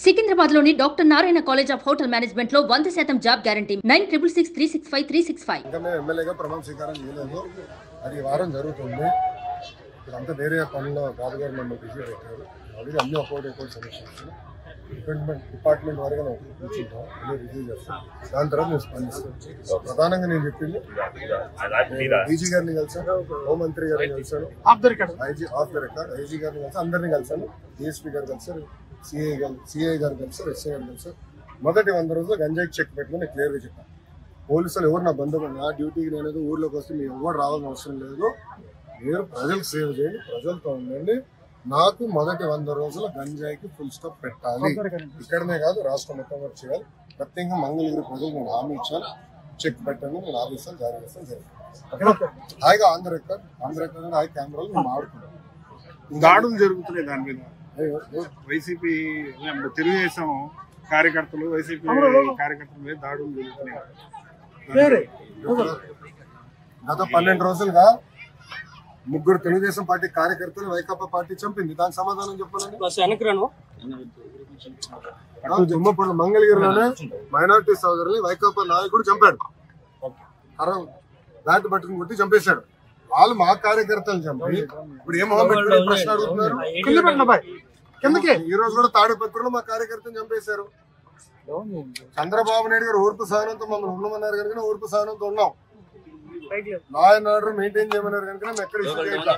సికింద్రాబాద్లోని doctor Narayana college of hotel management లో 100% job guarantee 966365 ఇంకా మేము ఎమ్మెల్యేగా ప్రమాణ స్వీకారం చేయలేదు. అది ఈ వారం జరుగుతుంది. ఇదంతా వేరే పనుల్లో బాబు గారు మమ్మల్ని బిజీ పెట్టారు. ఆల్రెడీ అన్ని ఒక్కొక్కటి సమీక్షిస్తున్నాం. డిపార్ట్మెంట్ వరకు కూర్చుంటాం, అన్ని రివ్యూ చేస్తాం. దాని తర్వాత మేము స్పందిస్తాం. ప్రధానంగా నేను చెప్పింది డీజీ గారిని కలిసాను, హోంమంత్రి గారిని కలిసాను, ఆఫ్ ద రికార్డ్ ఐజీ గారిని కలిసాను, అందరినీ కలిసాను, డిఎస్పీ గారు కలిసారు, సిఐ గారు కలిసారు, ఎస్ఐ గారు కలిసారు. మొదటి 100 రోజులు గంజాయికి చెక్ పెట్టుకుని క్లియర్గా చెప్పాను. పోలీసులు ఎవరు నా బంధువు, నా డ్యూటీకి నేను ఊర్లోకి వస్తే మీరు ఎవరు రావాల్సిన అవసరం లేదు. మీరు ప్రజలకు సేవ చేయండి, ప్రజలతో ఉండండి. నాకు మొదటి 100 రోజుల గంజాయికి ఫుల్ స్టాప్ పెట్టాలి. ఇక్కడనే కాదు, రాష్ట్రం మొత్తం వరకు చేయాలి. ప్రత్యేకంగా మంగళగిరి ప్రజలు నేను హామీ ఇచ్చాను. చెక్ పెట్టండి, నేను ఆదేశాలు జారీ చేస్తాను. జరిగింది హాయిగా ఆంధ్ర రికార్డ్ హాయి కెమెరాలు మేము ఆడుకున్నాం. దాడులు జరుగుతున్నాయి దాని మీద. వైసీపీ తెలుగుదేశం కార్యకర్తలు, వైసీపీ కార్యకర్తల మీద దాడులు జరుగుతున్నాయి. గత 12 రోజులుగా 3 తెలుగుదేశం పార్టీ కార్యకర్తలు వైకాపా పార్టీ చంపింది. దానికి సమాధానం చెప్పాలని మంగళగిరిలోనే మైనారిటీ సోదరుల్ని వైకాపా నాయకుడు చంపాడు. బ్యాట్ పట్టుకుని కొట్టి చంపేశాడు. వాళ్ళు మా కార్యకర్తలు చంపి ఇప్పుడు ఏం ప్రశ్న అడుగుతున్నారు. ఈ రోజు కూడా తాడిపత్రిలో మా కార్యకర్తను చంపేశారు. చంద్రబాబు నాయుడు గారు ఓర్పు సహనంతో మమ్మల్ని ఉండమన్నారు కనుక ఓర్పు సహనంతో ఉన్నాం. లా అండ్ ఆర్డర్ మెయింటైన్ చేయమన్నారు కనుక మేము ఎక్కడ ఇష్యూ చేయట్లా.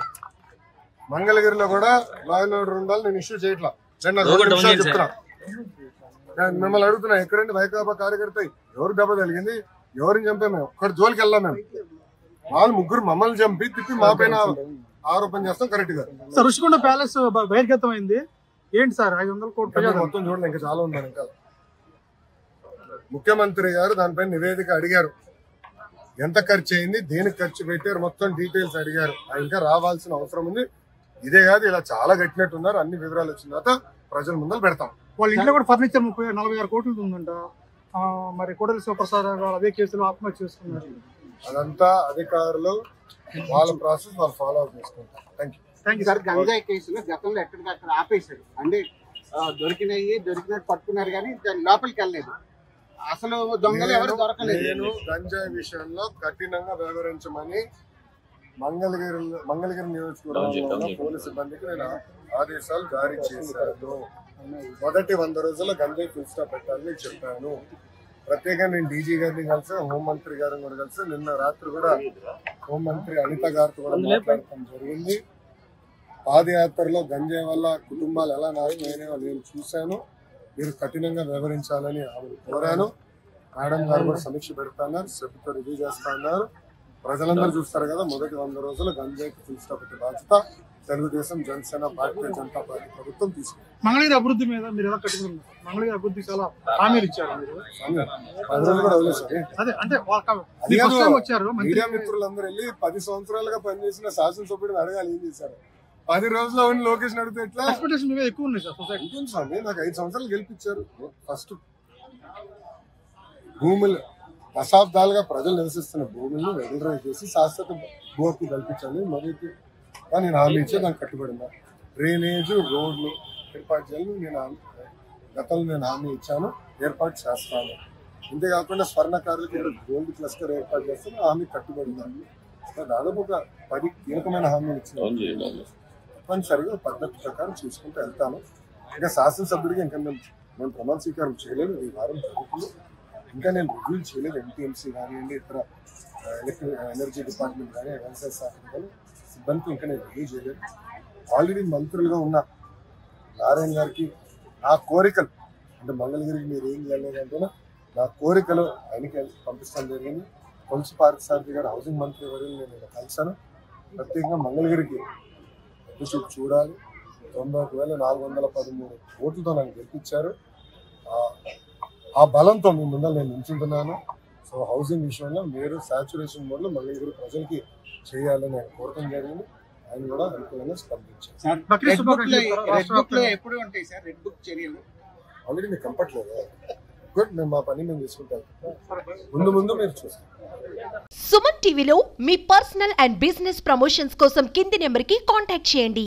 మంగళగిరిలో కూడా లా అండ్ ఆర్డర్ ఉండాలి, నేను ఇష్యూ చేయట్లా. చెప్తున్నా, మిమ్మల్ని అడుగుతున్నా, ఎక్కడండి వైకాపా కార్యకర్త ఎవరు దెబ్బ తగిలింది, ఎవరిని చంపా? మేము ఒక్కటి జోలికి వెళ్ళాం. మేము వాళ్ళు 3 మమ్మల్ని చంపి తిప్పి మా పైన ఆరోపణ చేస్తాం. కరెక్ట్ గా సార్ రుషికొండ ప్యాలెస్ బహిర్గతమైంది ఏంటి సార్? 500 కోట్ల మొత్తం చూడండి, ఇంకా చాలా ఉందని. ఇంకా ముఖ్యమంత్రి గారు దానిపైన నివేదిక అడిగారు. ఎంత ఖర్చు అయింది, దేనికి ఖర్చు పెట్టారు, మొత్తం డీటెయిల్స్ అడిగారు. ఇంకా రావాల్సిన అవసరం ఉంది. ఇదే కాదు, ఇలా చాలా కట్టినట్టున్నారు. అన్ని వివరాలు వచ్చిన తర్వాత ప్రజల ముందర పెడతాం. వాళ్ళ ఇంట్లో కూడా ఫర్నిచర్ 46 కోట్లు ఉందంట. మరి కోడలి శివప్రసాద్ గారు అదే కేసులో ఆత్మహత్య చేసుకున్నారు. అదంతా అధికారులు వాళ్ళ ప్రాసెస్ వాళ్ళు ఫాలో అప్ చేసుకుంటారు. Thank you sir. గంజాయి కేసులో గతంలో ఎక్కడికక్కడ ఆపేశారు, అంటే దొరికినట్టు పట్టుకున్నారు కానీ దాని లోపలికి వెళ్ళలేదు. అసలు దొంగలు ఎవరు దొరకలేదు. నేను గంజాయి విషయంలో కఠినంగా వ్యవహరించమని మంగళగిరి నియోజకవర్గంలో పోలీసు సిబ్బందికి నేను ఆదేశాలు జారీ చేశాను. మొదటి 100 రోజుల్లో గంజాయి ఫుల్ స్టాప్ పెట్టాలని చెప్పాను. ప్రత్యేకంగా నేను డీజీ గారిని కలిసి, హోంమంత్రి గారిని కూడా కలిసి, నిన్న రాత్రి కూడా హోంమంత్రి అనిత గారితో కూడా మాట్లాడటం జరిగింది. పాదయాత్రలో గంజాయి వల్ల కుటుంబాలు ఎలా నాశనమైనాయో నేను చూశాను. మీరు కఠినంగా వ్యవహరించాలని ఆమెను కోరాను. మేడం గారు కూడా సమీక్ష పెడతాన్నారు, సభ్యుతో రివ్యూ చేస్తా ఉన్నారు. ప్రజలందరూ చూస్తారు కదా, మొదటి 100 రోజులు గంజాయికి ఫుల్ స్టాప్ పెట్టే బాధ్యత తెలుగుదేశం, జనసేన, భారతీయ జనతా పార్టీ ప్రభుత్వం తీసుకుంది. మంగళగిరి అభివృద్ధి మీద మీరు ఎలా కట్టుకున్నారు? మంగళగిరి అభివృద్ధి చాలా హామీలు ఇచ్చారు. కూడా వదిలేసారు. వచ్చారు మీడియా మిత్రులందరూ వెళ్ళి 10 సంవత్సరాలుగా పనిచేసిన శాసనసభ్యుడిని అడగాలి ఏం చేశారు. 10 రోజుల్లో ఉన్న లొకేషన్ అడిగితే ఎట్లా? ఎక్స్పెక్టేషన్ ఎక్కువ ఉన్నాయి సార్. సొసైటీ ఉంటుంది స్వామి, నాకు 5 సంవత్సరాలు గెలిపించారు. ఫస్ట్ భూములు దశాబ్దాలుగా ప్రజలు నివసిస్తున్న భూములను రెగ్యులరైజ్ చేసి శాశ్వత భూమికి కల్పించాలి. మొదటి నేను హామీ ఇచ్చే దానికి కట్టుబడిందా. డ్రైనేజ్, రోడ్లు ఏర్పాటు చేయాలని గతంలో హామీ ఇచ్చాను, ఏర్పాటు చేస్తాను. ఇంతేకాకుండా స్వర్ణకారులకు ఇక్కడ గోల్డ్ క్లస్టర్ ఏర్పాటు చేస్తాను, హామీ కట్టుబడింది. దాదాపు ఒక 10 కీలకమైన హామీలు ఇచ్చిన తప్పనిసరిగా పద్ధతి ప్రకారం చూసుకుంటూ వెళ్తాను. ఇంకా శాసనసభ్యుడిగా ఇంకా నేను ప్రమాణ స్వీకారం చేయలేదు. ఈ వారం జరుగుతుంది. ఇంకా నేను రివ్యూ చేయలేదు. ఎంటీఎంసీ కానివ్వండి, ఇతర ఎనర్జీ డిపార్ట్మెంట్ కానీ, వ్యవసాయ శాఖ కానీ సిబ్బందికి ఇంకా నేను రివ్యూ చేయలేదు. ఆల్రెడీ మంత్రులుగా ఉన్న నారాయణ గారికి నా కోరికలు, అంటే మంగళగిరికి మీరు ఏం చేయలేదంటే నా కోరికలు ఆయనకి పంపిస్తాను జరిగింది. కొలుసు పార్థసారథి గారు హౌసింగ్ మంత్రి వర్యులు నేను కలిశాను. ప్రత్యేకంగా మంగళగిరికి చూపు చూడాలి. 91,413 ఓట్లతో నన్ను గెలిపించారు. ఆ బలంతో మీ ముందర నేను నిల్చుంటున్నాను. సో హౌసింగ్ విషయంలో మీరు సాచురేషన్ మోడ్లో మంగళగిరి ప్రజలకి చేయాలని ఆయన కోరటం జరిగింది. ఆయన కూడా అనుకూలంగా స్పందించారు. ఆల్రెడీ మీకు కంపట్లేదు. గుడ్, మేము మా పని మేము తీసుకుంటాం. ముందు మీరు చూస్తాం. సుమన్ టీవీలో మీ పర్సనల్ అండ్ బిజినెస్ ప్రమోషన్స్ కోసం కింది నెంబర్కి కాంటాక్ట్ చేయండి.